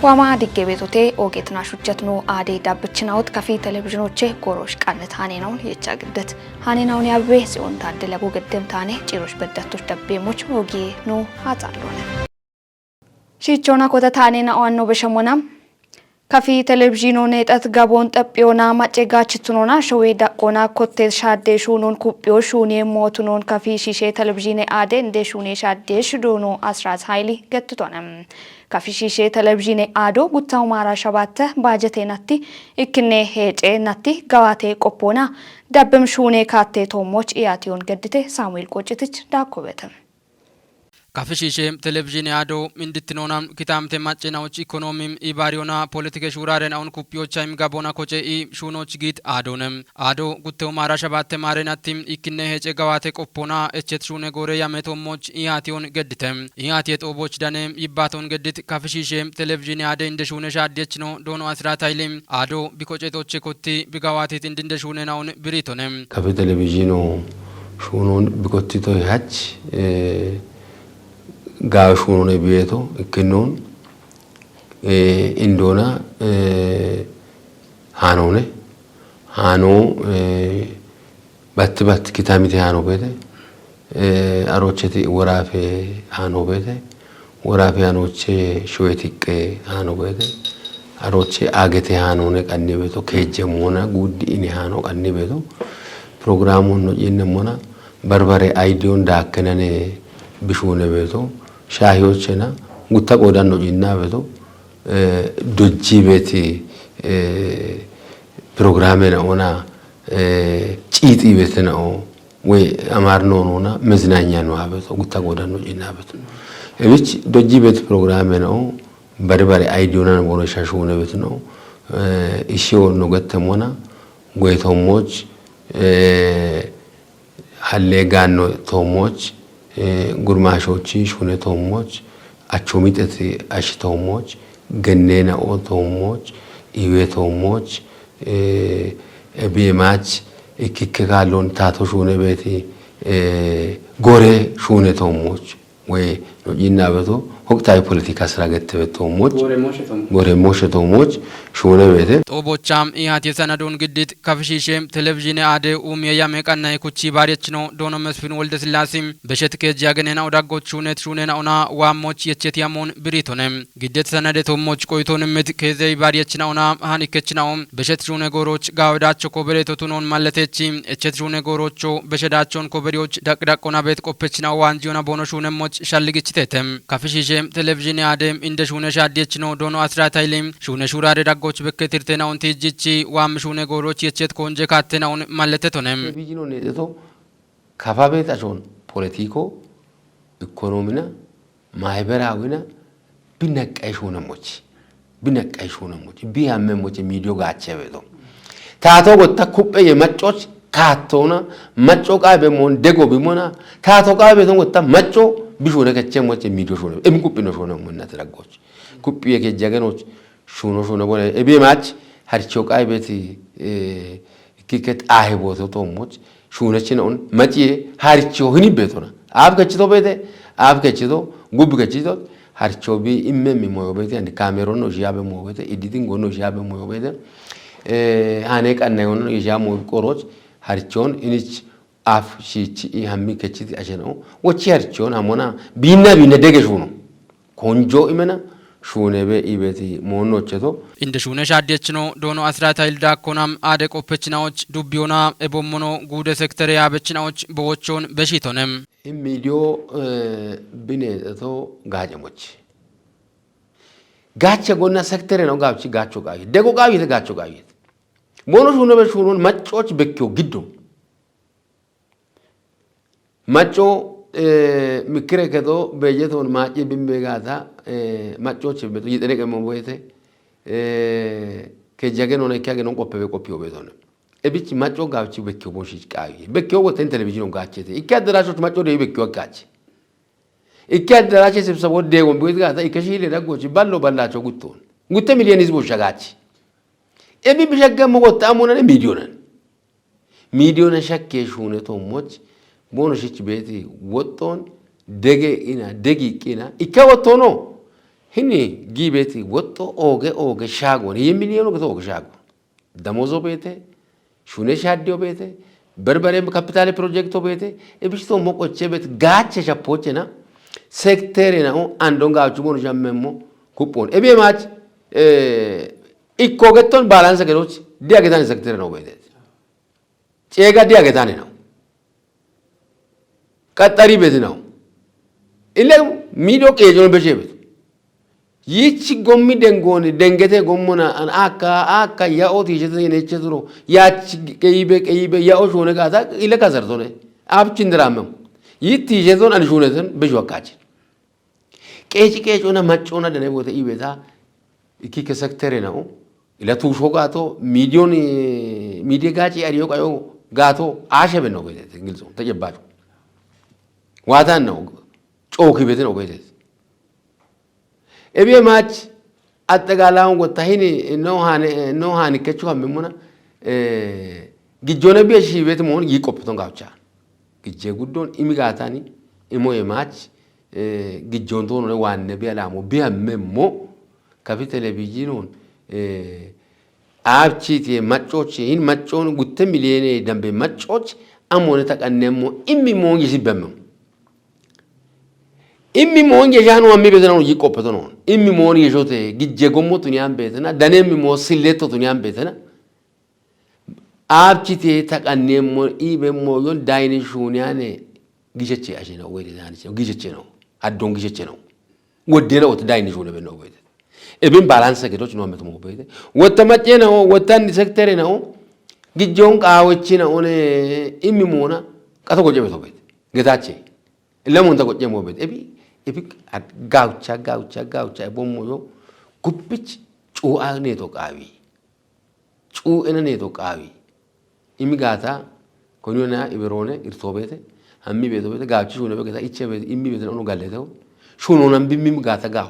ዋማ ዲጌ ቤቶቴ ኦጌትና ሹቸትኑ አዴ ዳብችናውት ከፊ ቴሌቪዥኖቼ ጎሮሽ ቃነት ሃኔናውን የቻግደት ሃኔናውን ያበበ ሲሆን ታደለቦ ገደም ታኔ ጭሮሽ በደቶች ደቤሞች ኦጌ ኑ አጣሎነ ሺቾና ኮተ ታኔና ዋኖ በሸሞናም ከፊ ቴሌቪዥኖኔ ጣት ጋቦን ጠጵዮና ማጨጋችቱኖና ሾዌ ዳቆና ኮቴ ሻዴ ሹኑን ኩጵዮ ሹኔ ሞቱኖን ከፊ ሺሼ ቴሌቪዥኔ አዴ እንደ ሹኔ ሻዴ ሽዶኖ አስራት ኃይሊ ገትቶነም ከፊ ሺሼ ቴሌቪዥኔ አዶ ጉታው ማራ ሸባተ ባጀቴ ናቲ ኢክኔ ሄጬ ናቲ ጋዋቴ ቆፖና ዳብም ሹኔ ካቴ ቶሞች ኢያቲዮን ገድቴ ሳሙኤል ቆጭትች ዳኮበተም ካፍሺሼም ቴሌቪዥን ያዶ እንድትኖናም ኪታምቴ ማጨናዎች ኢኮኖሚም ኢባሪዮና ፖለቲካ ሹራረን አሁን ኩፒዮቻም ጋቦና ኮጨ ሹኖች ጊት አዶነም አዶ ጉቴው ማራ ሸባተ ማረናቲም ኢክነ ሄጨ ጋዋቴ ቆፖና እቸት ሹኔ ጎሬ ያመቶሞች ኢያቲዮን ገድተም ኢያቲ ጦቦች ዳነም ይባቶን ገድት ካፍሺሼም ቴሌቪዥን ያደ እንደ ሹኔ ሻደች ነው ዶኖ አስራት ኃይሌም አዶ ቢቆጨቶች ኮቲ ቢጋዋቴት እንደ ሹኔ ናውን ብሪቶነም ካፍ ቴሌቪዥኑ ሹኑን ቢቆጥቶ ያች ጋሹኑ ነብየቶ እክኖን ኢንዶና ሃኖነ ሃኖ ባት ኪታሚቴ ሃኖ በደ አሮቸቲ ወራፌ ሃኖ በደ ወራፌ ሃኖቼ ሾዌቲቀ ሃኖ በደ አሮቼ አገቴ ሃኖነ ቀንበቶ ከጀሞና ጉዲ ኢኒ ሃኖ ቀንበቶ ፕሮግራሙን ነው የነሞና በርበሬ አይዲዮን ዳከነነ ቢሹነ በቶ ሻሂዎችና ጉታ ቆዳን ነው ይናበቶ ዶጂ ቤቲ ፕሮግራም ነውና ጪጢ ቤት ነው ወይ አማርኖ ነውና መዝናኛ ነው አበቶ ጉታ ቆዳን ነው ይናበቶ እብች ዶጂ ቤት ፕሮግራም ነው በርበሬ አይዲዮና ነው ሻሹነ ቤት ነው ኢሺዮ ነው ገተሞና ጎይቶሞች ሀሌጋን ነው ቶሞች ጉርማሾች ሹኔ ቶሞች አቾሚጤት አሽ ቶሞች ገኔና ኦ ቶሞች ኢዌ ቶሞች ቢማች ኢኪካሎን ታቶ ሹኔ ቤቲ ጎሬ ሹኔ ቶሞች ወይ ነው ይናበቶ ወቅታዊ ፖለቲካ ስራ ገተበት ቶሞች ጎሬ ሞሽ ቶሞች ሹኔ ቤቲ ጦቦቻም ኢያት የሰነዶን ግድት ካፍሺሼም ቴሌቪዥን አደ ኡሚያ መቀና ይኩቺ ባሪች ነው ዶኖ መስፍን ወልደ ስላሴም በሸት ከጅ ያገነና ወዳጎች ሹኔት ሹኔናውና ዋሞች የቸት ያሞን ብሪቶነም ግድት ሰነደ ቶሞች ቆይቶንም ከዘይ ባሪች ነውና ሃን ይከችናውም በሸት ሹኔ ጎሮች ጋወዳቸው ኮበሬቶቱኖን ማለተቺ እቸት ሹኔ ጎሮቾ በሸዳቸውን ኮበሪዎች ዳቅዳቆና ቤት ቆፈችናው ዋንጂዮና ቦኖ ሹኔሞች ሻልግችተተም ካፍሺሼም ቴሌቪዥን አደም እንደ ሹኔ ሻደች ነው ዶኖ አስራት ኃይሌም ሹኔ ሹራደ ዳጎች በከትርተናውን ትጅቺ ዋም ሹኔ ጎሮች የቸት ኮንጀ ካተናውን ማለተቶነም ቴሌቪዥኑ ነጥቶ ካፋቤታቾን ፖለቲኮ ኢኮኖሚና ማህበራዊና ቢነቀይ ሹነሞች ቢያመሞች ሚዲዮ ጋቸበቶ ታቶ ወጣ ኩጴ የመጮች ካቶና መጮ ቃቤ ሞን ደጎ ቢሞና ታቶ ቃቤ ወጣ መጮ ቢሹነ ከቸሞች ሚዲዮ ሹነ እምኩጵ ነው ሹነ ሙነት ረጎች ኩጵ የከጀገኖች ሹኖ ቦለ እቤማች ሀርቾ ቃቤት ኪከት አይቦቶ ቶሞች ሹነችነውን መጪ ሀርቾ ህኒ ቤቶና አብ ከችቶ ቤተ አብ ከችቶ ጉብ ከችቶ ሀርቾ ቢ ኢመም ሞዮ ቤተ አንድ ካሜራውን ነው ጃበ ሞዮ ቤተ ኤዲቲንግ ነው ጃበ ሞዮ ቤተ አኔ ቀናው ነው የጃሞ ቆሮች ሀርቾን ኢንች አፍ ሺቺ ይሃሚ ከችቲ አጀነው ወቺ ሀርቾን አሞና ቢና ደገሹ ነው ኮንጆ ኢመና ሹኔበ ኢቤቲ ሞኖቸቶ እንደ ሹኔ ሻደች ነው ዶኖ አስራት ኃይል ዳኮናም አደ ቆፈችናዎች ዱቢዮና ኤቦሞኖ ጉደ ሴክተር ያበችናዎች በወቾን በሺቶነም ሚዲዮ ቢኔቶ ጋጀሞች ጋቸ ጎና ሴክተር ነው ጋብቺ ጋቾ ጋይ ደጎ ጋይ ጋቾ ጋይ ሞኖ ሹኔ በሹኑን መጮች በኪዮ ግዶ መጮ ምክረ ከቶ በየቶን ማጪ ቢምበጋታ ማጮች በቶ ይጠነቀም ወይተ ከጀገን ሆነ ከገን ቆፒዮ በቶነ እብጭ ማጮ ጋብቺ በኪዮ ቦንሺ ቃይ በኪዮ ወተን ቴሌቪዥን ጋቸተ ይካደራቾች ማጮ ደይ በኪዮ ጋች ይካደራቸ ስብሰቦ ደጎን በጋታ ይከሺለ ደጎች ባላቸው ጉተ ሚሊዮን ህዝቦች ሸጋች እቢ ቢሸገም ወጣሙነ ሚሊዮን ሸከ ሹነ ቶሞች ቦኖሽች ቤቲ ወጦን ደገ ኢና ደቂቂና ኢከወቶኖ هني جيبتي وطو أوجي شاغون هي مليون كتو أوجي شاغون دموزو بيته شوني شاديو بيته بربري كابيتال بروجيكتو بيته إبشتو موكو تشبت غاتش شابوتشنا سيكتيرنا أندون غاوچمون جاممو كوبون إبي ماتش إكوغتون بالانس كروش ديا كتاني سيكتيرنا بيته چيغا ديا كتاني نو كتاري بيته نو إلا ميدو كيجون بيشه بيته yichi gommi dengoni dengete gommona an akka ya oti jete ne chetro ya keibe ya o shone gata ile kasartone ab chindiramem yitti jeton an shuneten bejo akachi kechi ona machona dene bote ibeta iki ke sektere na o ila tu shogato milioni media gachi ariyo kayo gato ashe benno bete ngilso tajebacho watan no choki bete no bete Ebi match at the galang with Tahini no hani catch up Mimuna Gijona be she wet mon yikopiton gaucha. Gijagudon imigatani, imo a match Gijonton one nebialamo, be a memo, Capitale Viginon Abchiti machochi in machon with 10 million dambe machoch, amonetak and nemo, immimon is bemmo. Immi monge janu ammi betana yi kopetono immi moni jote gijje gommo tuniam betana danemi mo silleto tuniam betana abchite takanemo ibe mo yon daini shuniane gijeche ajena wede dani gijeche no addon gijeche no wodena wot daini shune benno wede ebin balance ke doch no meto mo bede wotta machena o wotan secteur na o gijjon qawechina one immi mona kato go jebeto bede getache lemon ta go jemo bede ebi at gaucha bomoyo kupich chu agne to qawi chu enane to qawi imigata konyona iberone irtobete hammi beto bete gauchi shune be gata iche be immi bete onu galleto shuno nan bimmi gata gaw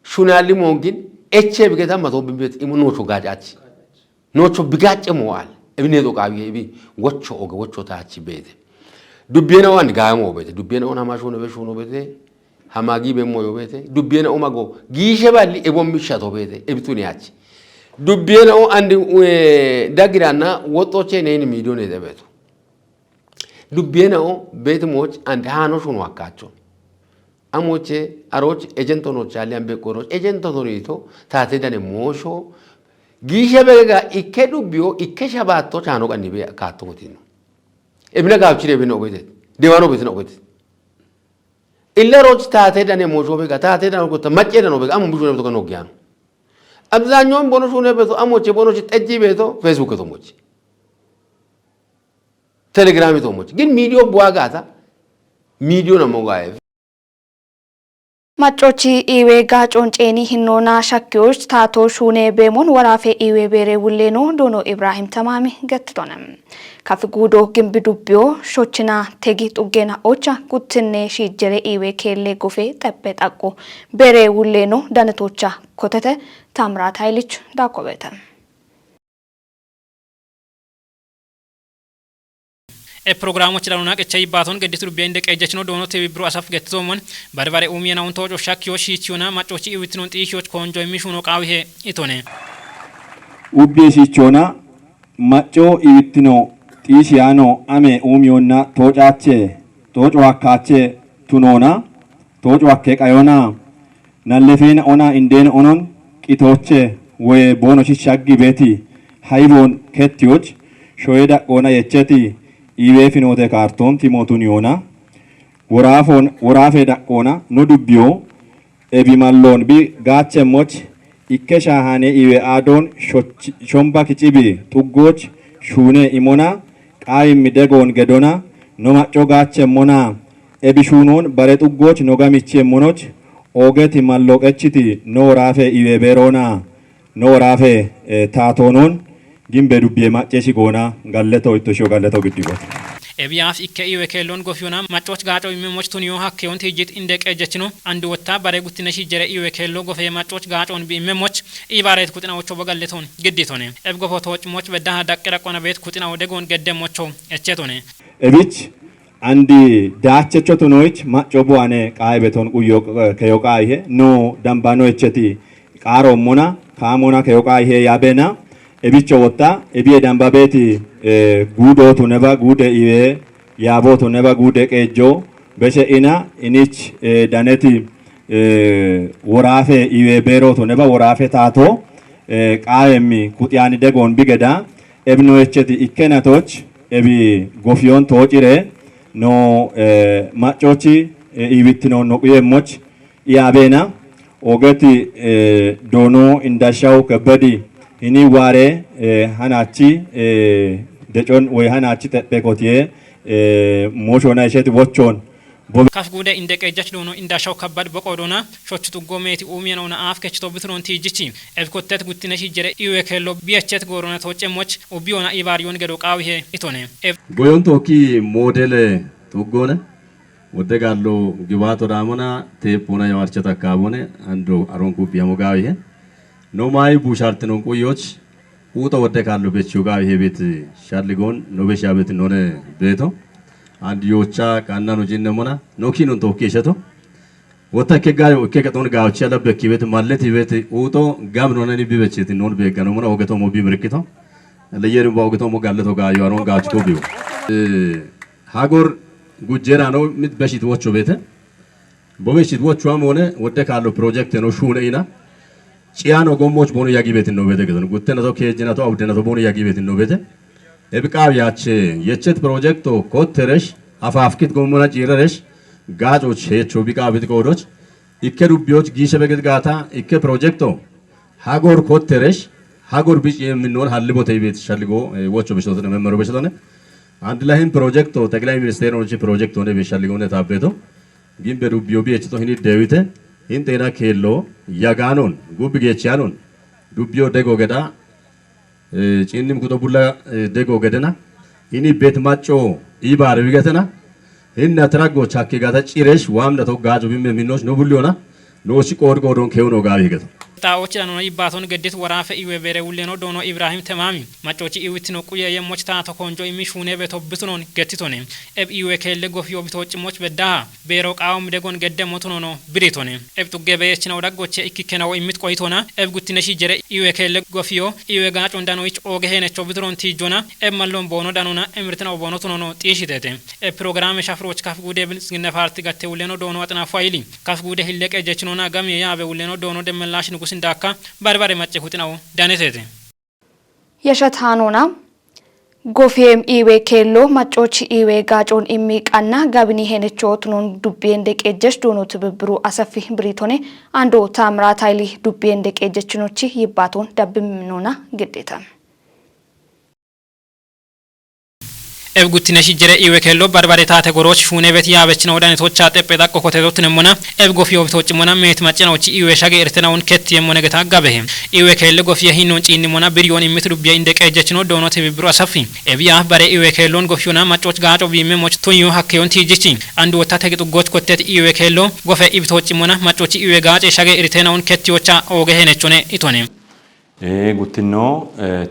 shunali mongin eche be gata mato bimmi bete imu no to gajachi no to bigache moal ebi ne to qawi ebi wocho taachi bete Dubiena wan gaamo bete dubiena on hama shono bete hamagi be moyo bete dubiena o mago gishe balli e bom mishato bete e bituni achi dubiena o andi dagirana woto chene ni milione de beto dubiena o bete moch andi hano shono akacho amoche aroch ejento no chali ambe koro ejento no rito tate dane mosho gishe bega ikke dubio ikke shabato chano kanibe akato mutino Ebina gabchire bino obete devano bete no obete illa roch taate dane mojo bega taate dane ko tamacce dane bega amu bujo beto no gyano abzanyon bono shune beto amoche bono chi tejji beto facebook to mochi telegram to mochi gin media buagata media na mogae Machochi iwe gaachon ceeni hinnoonaa shakkiyoች taatoo shuunee beemoon waraafee iwe beeree wulleeno doono Ibrahim Tamaami gattitoonam. Kafi guudoo gimbi dubbiyoo shochinaa tegi xuggeena ocha kuttinnee shiijjere iwe keellee gofee xaphee xaqqoo beeree wulleeno danatocha kotete Tamraat Hayilichu daakkobeeta. programochi daluna ke chay baton ge disru bende ke jachno dono te bibru asaf get zomon barbare umia na unto shakyo shichuna machochi iwitnon tisho konjo mishuno qawhe itone ubbe shichona macho iwitno tishiano ame umionna tojache tojwakache tunona tojwakke qayona nallefena ona indena onon qitoche we bono shishaggi beti haybon ketyoch shoyeda ona yecheti iwe finote karton timotuniona warafe dakona no dubbio ebimallon bi gache moch ikkesha hane iwe adon shomba kichibi tuggoch shune imona qay midegon gedona no macho gache mona ebishunon bare tuggoch no gamiche monoch ogeti malloqechiti no rafe iwe berona no rafe tatonon gimbe dubbie macceshi gona galleto ittosho galleto giddigot ebiaf ikke iwe kelon gofyona machoch gaato imemoch tunyo hakke on tijit indek ejechino andi wotta bare guttinashi jere iwe kello gofe machoch gaato on bi imemoch ibaret kutina ocho bagalleton gidditone eb gofo toch moch bedda daqqira qona bet kutina odegon gedde mocho echetone ebich አንዲ ዳቸቾ ቱኖች ማጮ ቡአኔ ቃይ ቤቶን ቁዮ ከዮቃ ይሄ ኖ ዳምባኖ እቸቲ ቃሮ ሞና ካሞና ከዮቃ ይሄ ያቤና ኤቢቾ ወጣ ኤቢ ዳምባ ቤቲ ጉዶቱ ነባ ጉደ ኢዌ ያቦቱ ነባ ጉደ ቀጆ በሸኢና ኢኒች ዳነቲ ወራፌ ኢዌ ቤሮቱ ነባ ወራፌ ታቶ ቃየሚ ኩጥያኒ ደጎን ቢገዳ ኤብኖ እቸቲ ኢከናቶች ኤቢ ጎፊዮን ቶጪሬ ኖ ማጮቺ ኢዊትኖ ኖ ቁየሞች ያቤና ኦገቲ ዶኖ እንዳሻው ከበዲ ኢኒ ዋሬ ሃናቺ ደጮን ወይ ሃናቺ ተጠቆቲዬ ሞሾና ሸት ወቾን ካፍ ጉደ እንደ ቀጃች ዶኖ እንዳሻው ከባድ በቆዶና ሾችቱ ጎሜቲ ኡሚያኖና አፍ ከችቶ ብትሮን ቲጅቺ ኤብኮተት ጉትነሽ ጀረ ኢዌከሎ ቢያቸት ጎሮና ተወጨሞች ኦቢዮና ኢባሪዮን ገዶ ቃውሄ ኢቶኔ ጎዮን ቶኪ ሞዴል ቶጎነ ወደጋሎ ግባቶ ዳሞና ቴፖና ያዋርቸታ ካቦነ አንዶ አሮንኩ ቢያሞጋው ኖማይ ቡሻርት ነው ቆዮች ኡቶ ወደጋሎ ቤቹጋ ይሄ ቤት ሻልጎን ኖቤሻ ቤት ኖነ ቤቶ አንድ ዮቻ ካና ነው ጂነሞና ኖኪኑን ቶኬሸቶ ወታ ከጋዮ ከከቶን ጋውቻ ለበኪ ቤት ማለት ቤት ኡቶ ጋም ኖነኒ ቢበችት ኖን በገኖ ሞና ወገቶ ሞቢ ምርክቶ ለየሩ ወገቶ ሞጋለቶ ጋዮ አሮን ጋች ኮቢው ሃጎር ጉጀራ ነው ምት በሽት ወቾ ቤተ በበሽት ወቾ አሞነ ወደ ካሎ ፕሮጀክት ነው ሹነይና ጪያኖ ጎሞች ቦኑ ያጊ ቤት ነው ቤተ ገዘን ጉተነቶ ከጀናቶ አውደነቶ ቦኑ ያጊ ቤት ነው ቤተ ኤብቃው ያች የቸት ፕሮጀክቶ ኮተረሽ አፋፍኪት ጎሞና ጪረረሽ ጋጆች ሄቾ ቢቃው ቤት ቆዶች ኢከዱቢዮች ጊሸ በግድጋታ ኢከ ፕሮጀክቶ ሃጎር ኮተረሽ ሃጎር ቢጭ የሚኖር ሀልቦተ ቤት ሸልጎ ወቾ በሽቶ ነው መመሩ በሽቶ ነው አንድ ላይን ፕሮጀክቶ ጠቅላይ ሚኒስቴር ነው ፕሮጀክት ሆነ በሻልጎ ነው ታበቶ ግን በዱቢዮ ቢጭቶ ሂኒ ደዊተ ኢንቴና ኬሎ ያጋኖን ጉብጌቻኖን ዱቢዮ ደጎ ገዳ ጪንም ኩቶቡላ ደጎ ገደና ኢኒ ቤት ማጮ ኢባር ቢገተና ኢና ትራጎ ቻኬ ጋታ ጪሬሽ ዋምና ተጋጆ ቢም ሚኖች ነው ቡሊዮና ኖሲ ቆርቆዶን ከውኖ ጋር ይገታ ታዎች ዳኖ ይባቶን ገዴት ወራፈ ኢዌ ቤረ ውሌኖ ዶኖ ኢብራሂም ተማሚ ማጮቺ ኢዊትኖ ቁየ የሞች ታቶ ኮንጆ ኢሚሹኔ በቶብቱኖን ገቲቶኔ ኤብ ኢዌ ከለ ጎፊዮ ቢቶጭ ሞች በዳ ቤሮ ቃውም ደጎን ገደሞቱኖ ነው ብሪቶኔ ኤብ ጡገበየች ነው ዳጎቼ ኢኪከናው ኢሚት ቆይቶና ኤብ ጉቲነሺ ጀረ ኢዌ ከለ ጎፊዮ ኢዌ ጋጮ እንዳኖች ኦገሄነቾ ብትሮን ቲጆና ኤብ ማሎም ቦኖ ዳኖና እምርትናው ቦኖ ቱኖ ነው ጢሽተቴ ኤብ ፕሮግራም ሻፍሮች ካፍ ጉዴ ብልጽግና ፓርቲ ጋቴ ውሌኖ ዶኖ አጥና ፋይሊ ካፍ ጉዴ ሂለቀ ጀችኖና ጋም ያበ ውሌኖ ዶኖ ደመላሽ ንጉስ እንዳካ ባርባሬ ማጨሁት ነው ዳነቴቴ የሸታኖና ጎፌም ኢዌ ኬሎ ማጮች ኢዌ ጋጮን ኢሚቃና ጋብኒ ሄነቾት ኖን ዱቤ እንደቀጀች ዶኖ ትብብሩ አሰፊ ብሪቶኔ አንዶ ታምራት ኃይሊ ዱቤ እንደቀጀችኖች ይባቶን ዳብምኖና ግዴታ ኤብ ጉቲነሺ ጀረ ኢዌ ኬሎ ባርባሬ ታተ ጎሮች ሹኔ ቤት ያበች ነው ዳነቶች አጠጴ ዳቆ ኮቴቶት ነሞና ኤብ ጎፊዮ ቢቶጭ ሞና ሜት ማጨናዎች ኢዌ ሻገ ኤርትናውን ከት የሞነ ገታ ጋበህ ኢዌ ኬሎ ጎፊያ ሂኖን ጪኒ ሞና ብሪዮን ኢሚትሩቢያ እንደቀጀች ነው ዶኖ ትብብሩ አሰፊ ኤብ ያ ባሬ ኢዌ ኬሎን ጎፊዮና ማጮች ጋጮ ቢሜሞች ቱዩ ሀከዮን ቲጂቺ አንድ ወታ ተግጡ ጎች ኮቴት ኢዌ ኬሎ ጎፈ ኢብቶጭ ሞና ማጮች ኢዌ ጋጬ ሻገ ኤርትናውን ከትዮቻ ኦገሄነቾኔ ኢቶኔ ጉቲኖ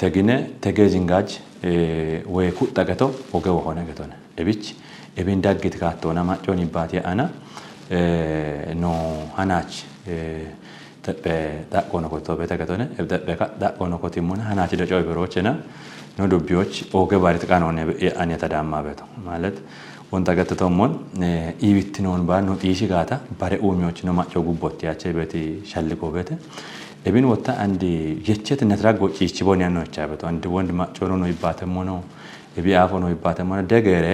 ተግነ ተገዚንጋጅ ወይ ኩጣቀቶ ወገው ሆነ ገቶነ እብች እብን ዳግት ካቶና ማጮን ይባቴ አና ኖ ሃናች ተበ ዳቆነ ኮቶ በተከቶነ እብደበ ዳቆነ ኮቲሙና ሃናች ደጮይ ብሮችና ኖ ዱቢዎች ወገ ባሪት ቃኖነ አኔ ተዳማ በቶ ማለት ወንታ ገተቶሞን ኢዊትኖን ባኖ ጢሽ ጋታ ባሬ ኦሚዎች ነው ማጮ ጉቦት ያቸ በቲ ሸልቆ በተ እብን ወታ አንድ የቸት ነትራጎጭ ይችቦን ያነው ቻበቶ አንድ ወንድ ማጮሮ ነው ይባተሞ ነው እቢአፎ ነው ይባተሞ ነው ደገረ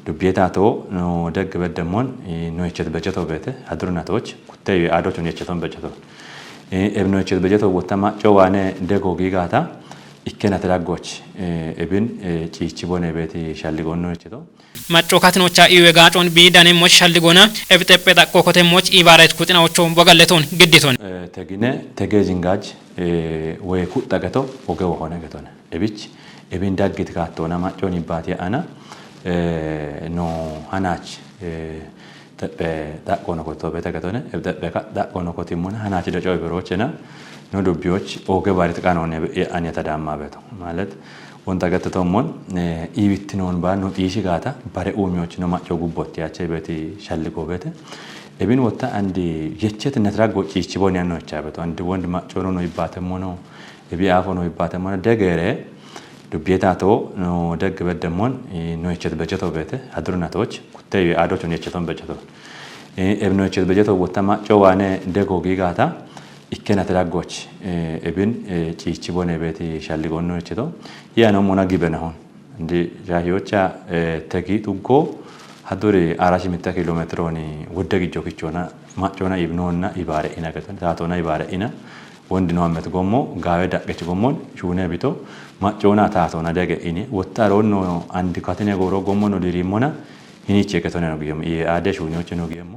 ዱቤታቶ ነው ደግ በደሞን ነው የቸት በጀቶ ቤተ አድሩናቶች ኩተይ አዶቹ ነው የቸቶን በጀቶ እብን ነው የቸት በጀቶ ወታ ማጮ ዋነ ደጎ ጊጋታ ኢከና ተራጎች እብን ጪችቦን ቤተ ሻልጎን ነው የቸቶ ማጮካትኖቻ ኢዌ ጋጮን ቢዳኔ ሞች ሻልጎና ኤብጠጴ ዳቆ ኮቴሞች ኢባራይት ኩጥናዎቹ በጋለቶን ግዴቶን ተግነ ተገዚንጋጅ ወይ ኩጣቀቶ ወገው ሆነ ገቶነ እብች እብን ዳግት ካቶና ማጮን ይባቴ አና ኖ ሃናች ተበ ዳቆነ ኮቶ በተከቶነ እብጠበ ዳቆነ ኮቲሙና ሃናች ደጮይ ብሮችና ኖ ዱቢዎች ወገ ባሪት ቃኖነ አኔ ተዳማ በቶ ማለት wanta gattoommoon iibittinoon baannu xiishi gaata bare uumiyochi no maccoo gubbotti achee beeti shalligoo beete ebin wata andi yechet netrago ciichibon yanno chabeto andi wond maccoo no ibbatemmono ebi afo no ibbatemmono degere dubietato no deg beddemmon no yechet bejeto beete hadrunatoch kutte adoch no yecheton bejeto ebno yechet bejeto wata maccoo wane dego gigata ikkena tragoch ebin ciichibon beeti shalligon no yecheto yano mona gibenahon andi jahiyocha tegi tuggo haduri 400 kilometroni wudde gijokichona maccona ibnonna ibare ina gaton taatona ibare ina wondi no amet gommo gawe daqqech gommon shune bito maccona taatona dege ini wottaronno andi katene goro gommo no dirimona hiniche ketone no giyem e ade shunyoche no giyem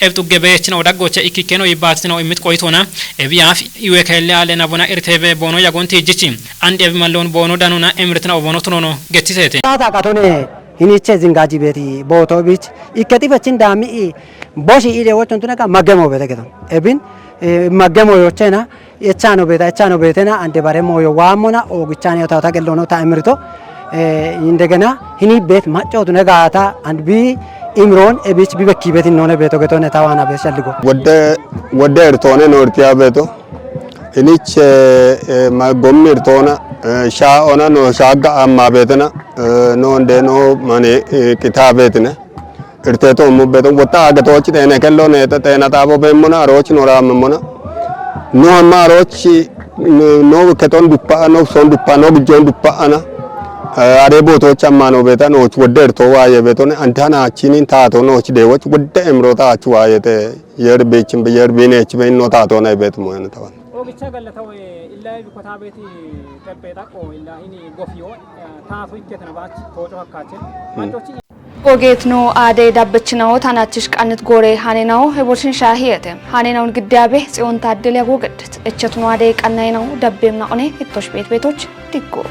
ebtu gebechna odagocha ikkikeno ibatsna imit qoytona ebiaf iwekelle ale na bona irtebe bono yagonti jichi andi ebi mallon bono danuna emritna bono tono gettisete tata katone hiniche zingaji beti boto bich ikkati fachin dami boshi ide wochon tunaka magemo beta keton ebin magemo yochena echano betena ande bare moyo wamona ogichani tata gellono ta emrito indegena hini bet macho tunagata and bi imron ebich bi bakki betin none beto ketone tawana be shalligo wodde ertone nortiya beto hiniche magom ertona sha ona no shaga amma betena no nde no mane kitabetne irteto mu beto wota agato chitene kello ne tena tabo bemona roch no ramona no amma roch no keton duppa no son duppa no gijon duppa ana are boto chamma no beta no wodde erto waye betone antana chinin tato no chide woch wodde emrota chwayete yer becim be yer bine chbe no tato na betmo en tawan ogicha gallataw illa bi kotabeti tebeta ko illa hini gofiyo taatu ikketna baach tojo hakkache mantochi ogeetno aade dabbachnaw tanachиш qanit gore haninaw hebolshin shahiyete haninaw giddabe tsiyon taadel yagogedet echetno aade qannaynaw dabbemna one ittosh betoch tikko